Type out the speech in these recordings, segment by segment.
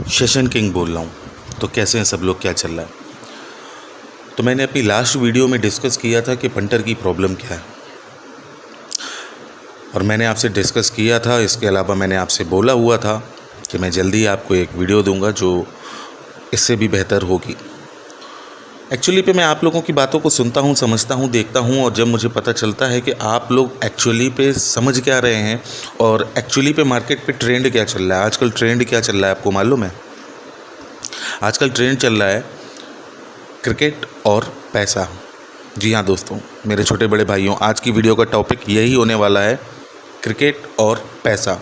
Session king बोल रहा हूँ। तो कैसे हैं सब लोग, क्या चल रहा है? तो मैंने अपनी लास्ट वीडियो में डिस्कस किया था कि पंटर की प्रॉब्लम क्या है, और मैंने आपसे डिस्कस किया था। इसके अलावा मैंने आपसे बोला हुआ था कि मैं जल्दी आपको एक वीडियो दूंगा जो इससे भी बेहतर होगी। एक्चुअली पे मैं आप लोगों की बातों को सुनता हूँ, समझता हूँ, देखता हूँ, और जब मुझे पता चलता है कि आप लोग एक्चुअली पे समझ क्या रहे हैं और एक्चुअली पे मार्केट पे ट्रेंड क्या चल रहा है, आजकल ट्रेंड क्या चल रहा है आपको मालूम है? आजकल ट्रेंड चल रहा है क्रिकेट और पैसा। जी हाँ दोस्तों, मेरे छोटे बड़े भाइयों, आज की वीडियो का टॉपिक यही होने वाला है, क्रिकेट और पैसा।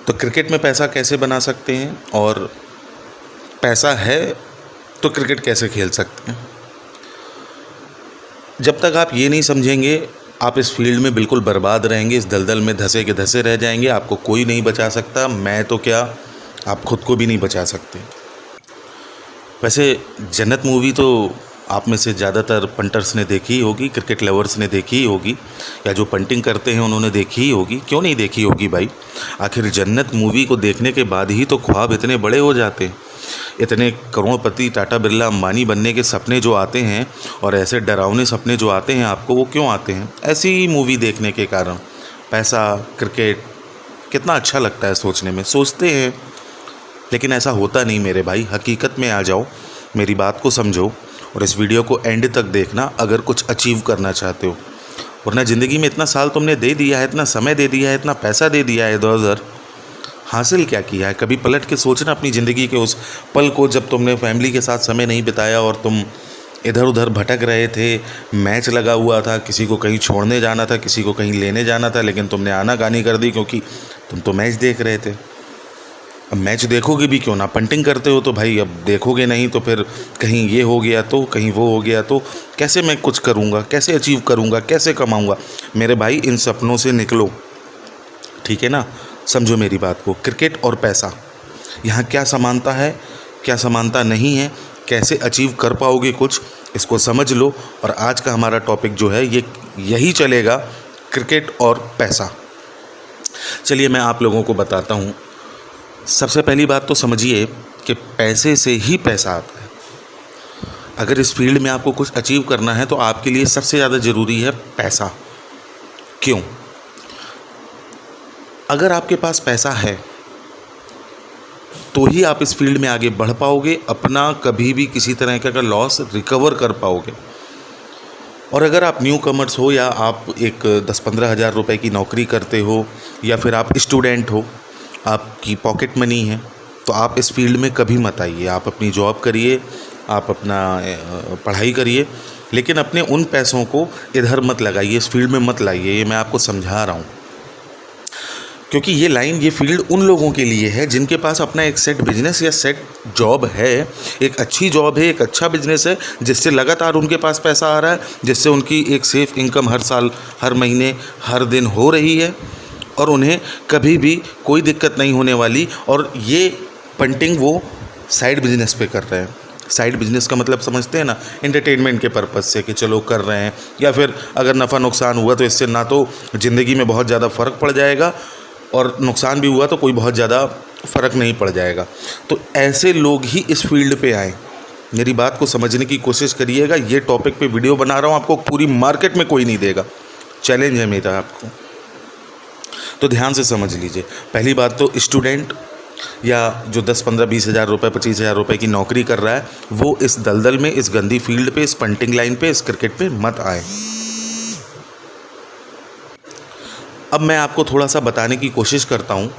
तो क्रिकेट में पैसा कैसे बना सकते हैं, और पैसा है तो क्रिकेट कैसे खेल सकते हैं। जब तक आप ये नहीं समझेंगे, आप इस फील्ड में बिल्कुल बर्बाद रहेंगे, इस दलदल में धंसे के धंसे रह जाएंगे। आपको कोई नहीं बचा सकता, मैं तो क्या, आप खुद को भी नहीं बचा सकते। वैसे जन्नत मूवी तो आप में से ज़्यादातर पंटर्स ने देखी ही होगी, क्रिकेट लवर्स ने देखी ही होगी, या जो पंटिंग करते हैं उन्होंने देखी ही होगी। क्यों नहीं देखी होगी भाई? आखिर जन्नत मूवी को देखने के बाद ही तो ख्वाब इतने बड़े हो जाते हैं। इतने करोड़पति, टाटा बिरला, अंबानी बनने के सपने जो आते हैं, और ऐसे डरावने सपने जो आते हैं आपको, वो क्यों आते हैं? ऐसी ही मूवी देखने के कारण। पैसा, क्रिकेट कितना अच्छा लगता है सोचने में, सोचते हैं, लेकिन ऐसा होता नहीं मेरे भाई। हकीकत में आ जाओ, मेरी बात को समझो, और इस वीडियो को एंड तक देखना अगर कुछ अचीव करना चाहते हो। वरना ज़िंदगी में इतना साल तुमने दे दिया है, इतना समय दे दिया है, इतना पैसा दे दिया है, इधर उधर हासिल क्या किया है? कभी पलट के सोचना अपनी ज़िंदगी के उस पल को, जब तुमने फैमिली के साथ समय नहीं बिताया और तुम इधर उधर भटक रहे थे। मैच लगा हुआ था, किसी को कहीं छोड़ने जाना था, किसी को कहीं लेने जाना था, लेकिन तुमने आनाकानी कर दी क्योंकि तुम तो मैच देख रहे थे। अब मैच देखोगे भी क्यों ना, पंटिंग करते हो तो भाई अब देखोगे नहीं तो फिर कहीं ये हो गया तो, कहीं वो हो गया तो, कैसे मैं कुछ करूँगा, कैसे अचीव करूँगा, कैसे कमाऊँगा? मेरे भाई इन सपनों से निकलो, ठीक है ना? समझो मेरी बात को। क्रिकेट और पैसा, यहाँ क्या समानता है, क्या समानता नहीं है, कैसे अचीव कर पाओगे कुछ, इसको समझ लो। और आज का हमारा टॉपिक जो है ये यही चलेगा, क्रिकेट और पैसा। चलिए मैं आप लोगों को बताता हूँ। सबसे पहली बात तो समझिए कि पैसे से ही पैसा आता है। अगर इस फील्ड में आपको कुछ अचीव करना है तो आपके लिए सबसे ज़्यादा ज़रूरी है पैसा। क्यों? अगर आपके पास पैसा है तो ही आप इस फील्ड में आगे बढ़ पाओगे, अपना कभी भी किसी तरह का लॉस रिकवर कर पाओगे। और अगर आप न्यू कमर्स हो, या आप एक 10-15 हज़ार रुपये की नौकरी करते हो, या फिर आप स्टूडेंट हो, आपकी पॉकेट मनी है, तो आप इस फील्ड में कभी मत आइए। आप अपनी जॉब करिए, आप अपना पढ़ाई करिए, लेकिन अपने उन पैसों को इधर मत लगाइए, इस फील्ड में मत लाइए। ये मैं आपको समझा रहा हूँ, क्योंकि ये लाइन, ये फील्ड उन लोगों के लिए है जिनके पास अपना एक सेट बिजनेस या सेट जॉब है, एक अच्छी जॉब है, एक अच्छा बिजनेस है, जिससे लगातार उनके पास पैसा आ रहा है, जिससे उनकी एक सेफ इनकम हर साल, हर महीने, हर दिन हो रही है, और उन्हें कभी भी कोई दिक्कत नहीं होने वाली। और ये पंटिंग वो साइड बिजनेस पे कर रहे हैं। साइड बिजनेस का मतलब समझते हैं ना, एंटरटेनमेंट के पर्पज़ से कि चलो कर रहे हैं, या फिर अगर नफ़ा नुकसान हुआ तो इससे ना तो ज़िंदगी में बहुत ज़्यादा फ़र्क पड़ जाएगा, और नुकसान भी हुआ तो कोई बहुत ज़्यादा फ़र्क नहीं पड़ जाएगा। तो ऐसे लोग ही इस फील्ड पे आएँ। मेरी बात को समझने की कोशिश करिएगा। ये टॉपिक पे वीडियो बना रहा हूँ, आपको पूरी मार्केट में कोई नहीं देगा, चैलेंज है मेरा आपको। तो ध्यान से समझ लीजिए। पहली बात तो स्टूडेंट या जो 10-15-20 हज़ार रुपये, 25 हज़ार रुपये की नौकरी कर रहा है, वो इस दलदल में, इस गंदी फील्ड पे, इस पंटिंग लाइन पे, इस क्रिकेट पे मत आए। अब मैं आपको थोड़ा सा बताने की कोशिश करता हूँ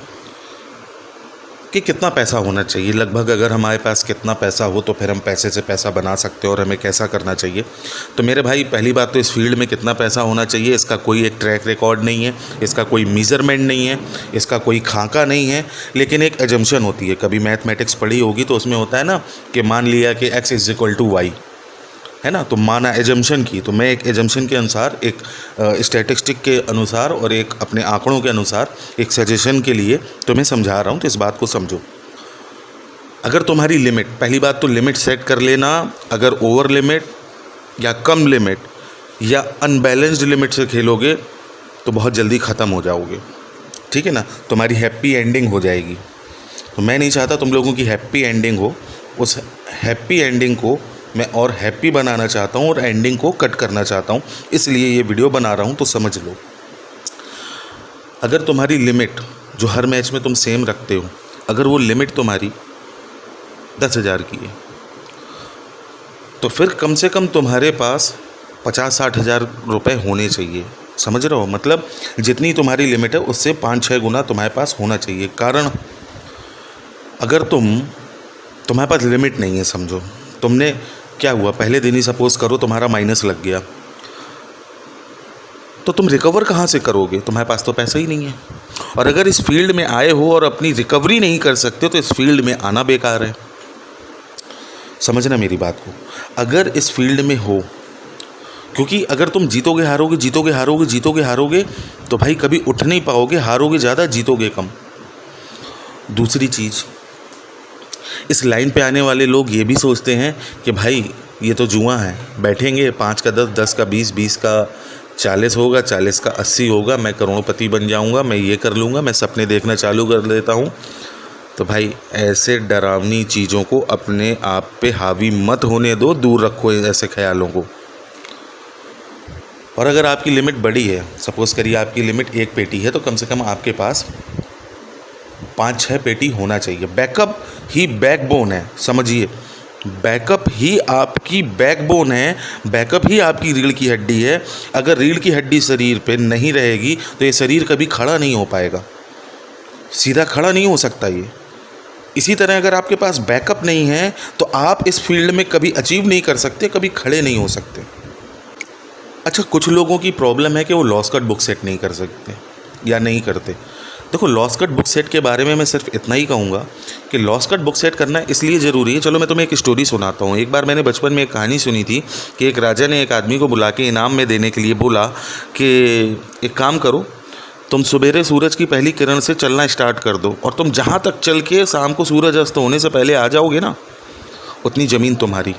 कि कितना पैसा होना चाहिए लगभग। अगर हमारे पास कितना पैसा हो तो फिर हम पैसे से पैसा बना सकते हैं, और हमें कैसा करना चाहिए। तो मेरे भाई पहली बात तो इस फील्ड में कितना पैसा होना चाहिए, इसका कोई एक ट्रैक रिकॉर्ड नहीं है, इसका कोई मेज़रमेंट नहीं है, इसका कोई खाका नहीं है, लेकिन एक एजम्पशन होती है। कभी मैथमेटिक्स पढ़ी होगी तो उसमें होता है ना कि मान लिया कि x = y, है ना, तो माना एजम्पशन की। तो मैं एक एजम्पशन के अनुसार, एक स्टैटिस्टिक के अनुसार, और एक अपने आंकड़ों के अनुसार, एक सजेशन के लिए तुम्हें समझा रहा हूँ, तो इस बात को समझो। अगर तुम्हारी लिमिट, पहली बात तो लिमिट सेट कर लेना। अगर ओवर लिमिट या कम लिमिट या अनबैलेंस्ड लिमिट से खेलोगे तो बहुत जल्दी ख़त्म हो जाओगे, ठीक है ना, तुम्हारी हैप्पी एंडिंग हो जाएगी। तो मैं नहीं चाहता तुम लोगों की हैप्पी एंडिंग हो। उस हैप्पी एंडिंग को मैं और हैप्पी बनाना चाहता हूँ और एंडिंग को कट करना चाहता हूँ, इसलिए ये वीडियो बना रहा हूँ। तो समझ लो, अगर तुम्हारी लिमिट जो हर मैच में तुम सेम रखते हो, अगर वो लिमिट तुम्हारी 10,000 की है, तो फिर कम से कम तुम्हारे पास 50-60 हज़ार रुपये होने चाहिए। समझ रहे हो? मतलब जितनी तुम्हारी लिमिट है उससे 5-6 गुना तुम्हारे पास होना चाहिए। कारण अगर तुम्हारे पास लिमिट नहीं है, समझो तुमने क्या हुआ, पहले दिन ही सपोज़ करो तुम्हारा माइनस लग गया, तो तुम रिकवर कहाँ से करोगे? तुम्हारे पास तो पैसा ही नहीं है। और अगर इस फील्ड में आए हो और अपनी रिकवरी नहीं कर सकते तो इस फील्ड में आना बेकार है। समझना मेरी बात को। अगर इस फील्ड में हो, क्योंकि अगर तुम जीतोगे हारोगे जीतोगे हारोगे जीतोगे हारोगे तो भाई कभी उठ नहीं पाओगे, हारोगे ज़्यादा जीतोगे कम। दूसरी चीज़, इस लाइन पे आने वाले लोग ये भी सोचते हैं कि भाई ये तो जुआ है, बैठेंगे 5 का 10, 10 का 20, 20 का 40 होगा, 40 का 80 होगा, मैं करोड़पति बन जाऊंगा, मैं ये कर लूँगा, मैं सपने देखना चालू कर देता हूँ। तो भाई ऐसे डरावनी चीज़ों को अपने आप पे हावी मत होने दो, दूर रखो ऐसे ख्यालों को। और अगर आपकी लिमिट बड़ी है, सपोज़ करिए आपकी लिमिट 1 पेटी है, तो कम से कम आपके पास 5-6 पेटी होना चाहिए। बैकअप ही बैकबोन है, समझिए, बैकअप ही आपकी बैकबोन है, बैकअप ही आपकी रीढ़ की हड्डी है। अगर रीढ़ की हड्डी शरीर पे नहीं रहेगी तो ये शरीर कभी खड़ा नहीं हो पाएगा, सीधा खड़ा नहीं हो सकता ये। इसी तरह अगर आपके पास बैकअप नहीं है तो आप इस फील्ड में कभी अचीव नहीं कर सकते, कभी खड़े नहीं हो सकते। अच्छा, कुछ लोगों की प्रॉब्लम है कि वो लॉस कट बुक सेट नहीं कर सकते या नहीं करते। देखो, लॉस कट बुक सेट के बारे में मैं सिर्फ इतना ही कहूँगा कि लॉस कट बुक सेट करना इसलिए ज़रूरी है। चलो मैं तुम्हें एक स्टोरी सुनाता हूँ। एक बार मैंने बचपन में एक कहानी सुनी थी कि एक राजा ने एक आदमी को बुला के इनाम में देने के लिए बोला कि एक काम करो, तुम सवेरे सूरज की पहली किरण से चलना स्टार्ट कर दो और तुम जहाँ तक चल के शाम को सूरज अस्त होने से पहले आ जाओगे ना, उतनी ज़मीन तुम्हारी।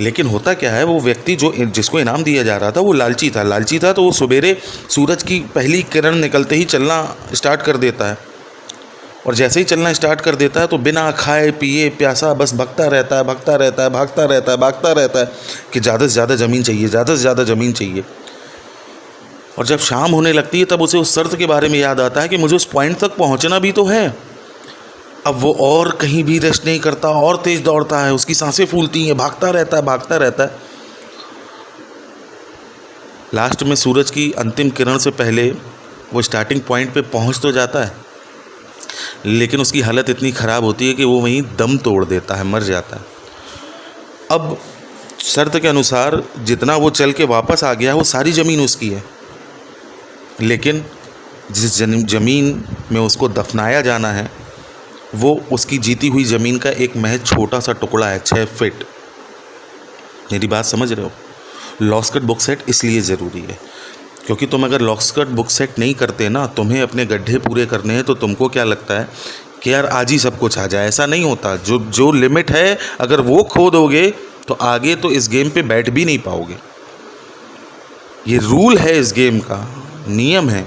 लेकिन होता क्या है, वो व्यक्ति जिसको इनाम दिया जा रहा था वो लालची था, तो वो सवेरे सूरज की पहली किरण निकलते ही चलना स्टार्ट कर देता है। और जैसे ही चलना स्टार्ट कर देता है तो बिना खाए पिए प्यासा बस भागता रहता है कि ज़्यादा से ज़्यादा ज़मीन चाहिए, ज़्यादा से ज़्यादा ज़मीन चाहिए। और जब शाम होने लगती है तब उसे उस शर्त के बारे में याद आता है कि मुझे उस पॉइंट तक पहुँचना भी तो है। अब वो और कहीं भी रेस्ट नहीं करता, और तेज़ दौड़ता है, उसकी सांसें फूलती हैं, भागता रहता है। लास्ट में सूरज की अंतिम किरण से पहले वो स्टार्टिंग पॉइंट पे पहुंच तो जाता है, लेकिन उसकी हालत इतनी ख़राब होती है कि वो वहीं दम तोड़ देता है, मर जाता है। अब शर्त के अनुसार जितना वो चल के वापस आ गया वो सारी ज़मीन उसकी है, लेकिन जिस ज़मीन में उसको दफनाया जाना है वो उसकी जीती हुई ज़मीन का एक महज छोटा सा टुकड़ा है, 6 फीट। मेरी बात समझ रहे हो? लॉस कट बुक सेट इसलिए ज़रूरी है क्योंकि तुम अगर लॉस कट बुक सेट नहीं करते ना, तुम्हें अपने गड्ढे पूरे करने हैं, तो तुमको क्या लगता है कि यार आज ही सब कुछ आ जाए। ऐसा नहीं होता। जो लिमिट है अगर वो खो दोगे तो आगे तो इस गेम पे बैठ भी नहीं पाओगे। ये रूल है इस गेम का, नियम है,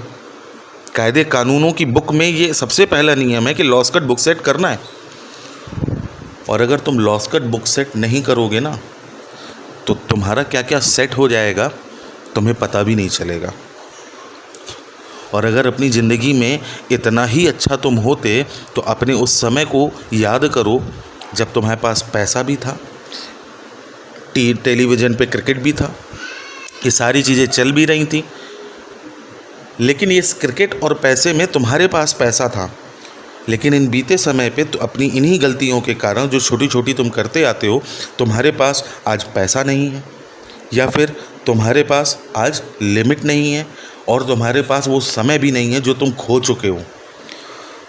कायदे कानूनों की बुक में ये सबसे पहला नियम है कि लॉस कट बुक सेट करना है। और अगर तुम लॉस कट बुक सेट नहीं करोगे ना तो तुम्हारा क्या क्या सेट हो जाएगा तुम्हें पता भी नहीं चलेगा। और अगर अपनी ज़िंदगी में इतना ही अच्छा तुम होते तो अपने उस समय को याद करो जब तुम्हारे पास पैसा भी था, टेलीविज़न पे क्रिकेट भी था, ये सारी चीज़ें चल भी रही थी, लेकिन इस क्रिकेट और पैसे में तुम्हारे पास पैसा था, लेकिन इन बीते समय पे तो अपनी इन्हीं गलतियों के कारण जो छोटी छोटी तुम करते आते हो, तुम्हारे पास आज पैसा नहीं है, या फिर तुम्हारे पास आज लिमिट नहीं है, और तुम्हारे पास वो समय भी नहीं है जो तुम खो चुके हो।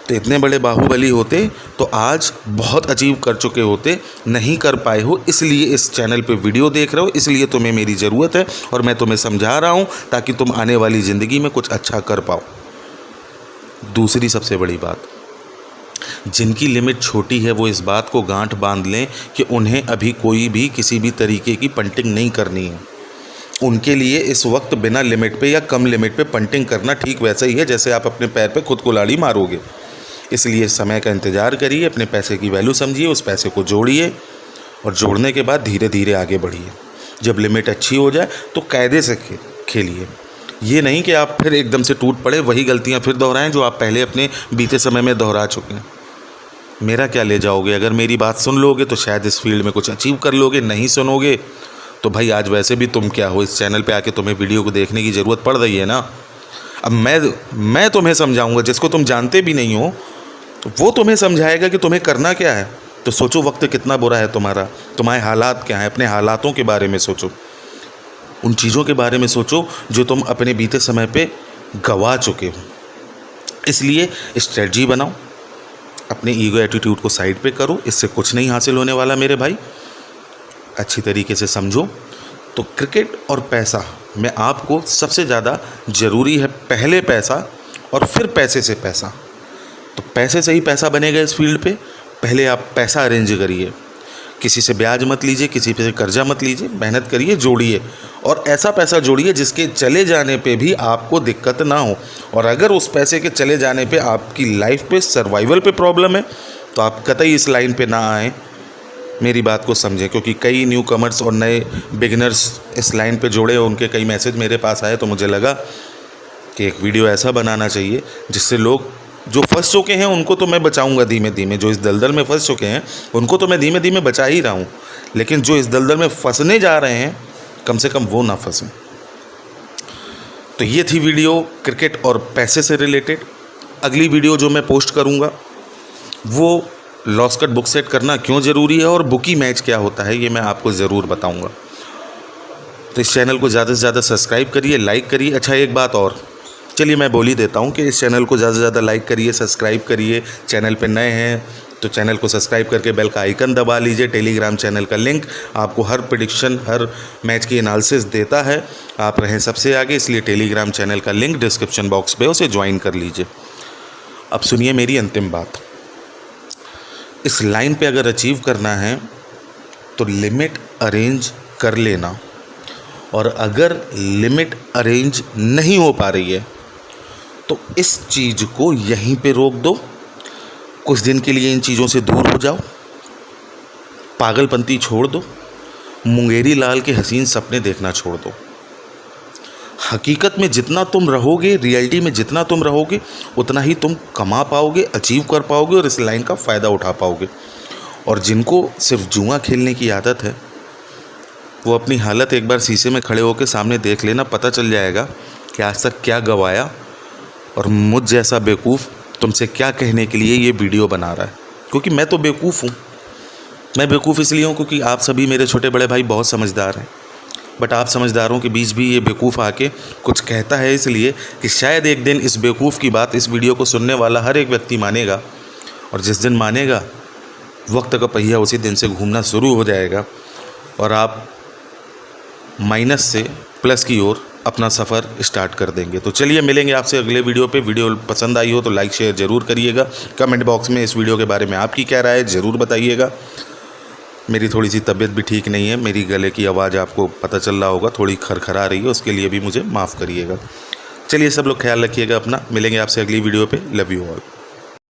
तो इतने बड़े बाहुबली होते तो आज बहुत अचीव कर चुके होते, नहीं कर पाए हो, इसलिए इस चैनल पे वीडियो देख रहे हो, इसलिए तुम्हें मेरी ज़रूरत है और मैं तुम्हें समझा रहा हूँ ताकि तुम आने वाली ज़िंदगी में कुछ अच्छा कर पाओ। दूसरी सबसे बड़ी बात, जिनकी लिमिट छोटी है वो इस बात को गांठ बांध लें कि उन्हें अभी कोई भी किसी भी तरीके की पंटिंग नहीं करनी है। उनके लिए इस वक्त बिना लिमिट पे या कम लिमिट पे पंटिंग करना ठीक वैसा ही है जैसे आप अपने पैर पे खुद कुल्हाड़ी मारोगे। इसलिए समय का इंतज़ार करिए, अपने पैसे की वैल्यू समझिए, उस पैसे को जोड़िए और जोड़ने के बाद धीरे धीरे आगे बढ़िए। जब लिमिट अच्छी हो जाए तो कायदे से खेलिए। ये नहीं कि आप फिर एकदम से टूट पड़े, वही गलतियां फिर दोहराएं जो आप पहले अपने बीते समय में दोहरा चुके हैं। मेरा क्या ले जाओगे? अगर मेरी बात सुन लोगे तो शायद इस फील्ड में कुछ अचीव कर लोगे, नहीं सुनोगे तो भाई आज वैसे भी तुम क्या हो, इस चैनल पे आके तुम्हें वीडियो को देखने की ज़रूरत पड़ रही है ना। अब मैं तुम्हें समझाऊंगा, जिसको तुम जानते भी नहीं हो तो वो तुम्हें समझाएगा कि तुम्हें करना क्या है। तो सोचो वक्त कितना बुरा है तुम्हारा, तुम्हारे हालात क्या हैं, अपने हालातों के बारे में सोचो, उन चीज़ों के बारे में सोचो जो तुम अपने बीते समय पे गवा चुके हो। इसलिए स्ट्रेटजी बनाओ, अपने ईगो एटीट्यूड को साइड पे करो, इससे कुछ नहीं हासिल होने वाला मेरे भाई। अच्छी तरीके से समझो। तो क्रिकेट और पैसा में आपको सबसे ज़्यादा ज़रूरी है पहले पैसा और फिर पैसे से पैसा। तो पैसे से ही पैसा बनेगा इस फील्ड पे। पहले आप पैसा अरेंज करिए, किसी से ब्याज मत लीजिए, किसी पे कर्जा मत लीजिए, मेहनत करिए, जोड़िए और ऐसा पैसा जोड़िए जिसके चले जाने पे भी आपको दिक्कत ना हो। और अगर उस पैसे के चले जाने पे आपकी लाइफ पे सर्वाइवल पे प्रॉब्लम है तो आप कतई इस लाइन पे ना आएँ, मेरी बात को समझें। क्योंकि कई न्यू कमर्स और नए बिगिनर्स इस लाइन पे जुड़े, उनके कई मैसेज मेरे पास आए, तो मुझे लगा कि एक वीडियो ऐसा बनाना चाहिए जिससे लोग जो फंस चुके हैं उनको तो मैं बचाऊंगा धीमे धीमे, जो इस दलदल में फंस चुके हैं उनको तो मैं धीमे धीमे बचा ही रहा हूँ, लेकिन जो इस दलदल में फंसने जा रहे हैं कम से कम वो ना फंसें। तो ये थी वीडियो क्रिकेट और पैसे से रिलेटेड। अगली वीडियो जो मैं पोस्ट करूँगा वो लॉस कट बुक सेट करना क्यों ज़रूरी है और बुकी मैच क्या होता है, ये मैं आपको ज़रूर बताऊँगा। तो इस चैनल को ज़्यादा से ज़्यादा सब्सक्राइब करिए, लाइक करिए। अच्छा एक बात और, चलिए मैं बोल ही देता हूँ कि इस चैनल को ज़्यादा से ज़्यादा लाइक करिए, सब्सक्राइब करिए। चैनल पे नए हैं तो चैनल को सब्सक्राइब करके बेल का आइकन दबा लीजिए। टेलीग्राम चैनल का लिंक आपको हर प्रेडिक्शन, हर मैच की एनालिसिस देता है, आप रहें सबसे आगे, इसलिए टेलीग्राम चैनल का लिंक डिस्क्रिप्शन बॉक्स पे, उसे ज्वाइन कर लीजिए। अब सुनिए मेरी अंतिम बात, इस लाइन पे अगर अचीव करना है तो लिमिट अरेंज कर लेना, और अगर लिमिट अरेंज नहीं हो पा रही है तो इस चीज़ को यहीं पे रोक दो। कुछ दिन के लिए इन चीज़ों से दूर हो जाओ, पागलपंती छोड़ दो, मुंगेरी लाल के हसीन सपने देखना छोड़ दो। हकीकत में जितना तुम रहोगे, रियलिटी में जितना तुम रहोगे, उतना ही तुम कमा पाओगे, अचीव कर पाओगे और इस लाइन का फ़ायदा उठा पाओगे। और जिनको सिर्फ जुआ खेलने की आदत है वो अपनी हालत एक बार शीशे में खड़े होकर सामने देख लेना, पता चल जाएगा कि आज तक क्या गवाया और मुझ जैसा बेवकूफ़ तुमसे क्या कहने के लिए ये वीडियो बना रहा है। क्योंकि मैं तो बेवकूफ़ हूँ। मैं बेवकूफ़ इसलिए हूँ क्योंकि आप सभी मेरे छोटे बड़े भाई बहुत समझदार हैं, बट आप समझदारों के बीच भी ये बेवकूफ़ आके कुछ कहता है, इसलिए कि शायद एक दिन इस बेवकूफ़ की बात इस वीडियो को सुनने वाला हर एक व्यक्ति मानेगा, और जिस दिन मानेगा वक्त का पहिया उसी दिन से घूमना शुरू हो जाएगा और आप माइनस से प्लस की ओर अपना सफ़र स्टार्ट कर देंगे। तो चलिए मिलेंगे आपसे अगले वीडियो पे। वीडियो पसंद आई हो तो लाइक शेयर ज़रूर करिएगा। कमेंट बॉक्स में इस वीडियो के बारे में आपकी क्या राय है ज़रूर बताइएगा। मेरी थोड़ी सी तबीयत भी ठीक नहीं है, मेरी गले की आवाज़ आपको पता चल रहा होगा थोड़ी खरखरा रही है, उसके लिए भी मुझे माफ़ करिएगा। चलिए सब लोग ख्याल रखिएगा अपना, मिलेंगे आपसे अगली वीडियो पे। Love you all.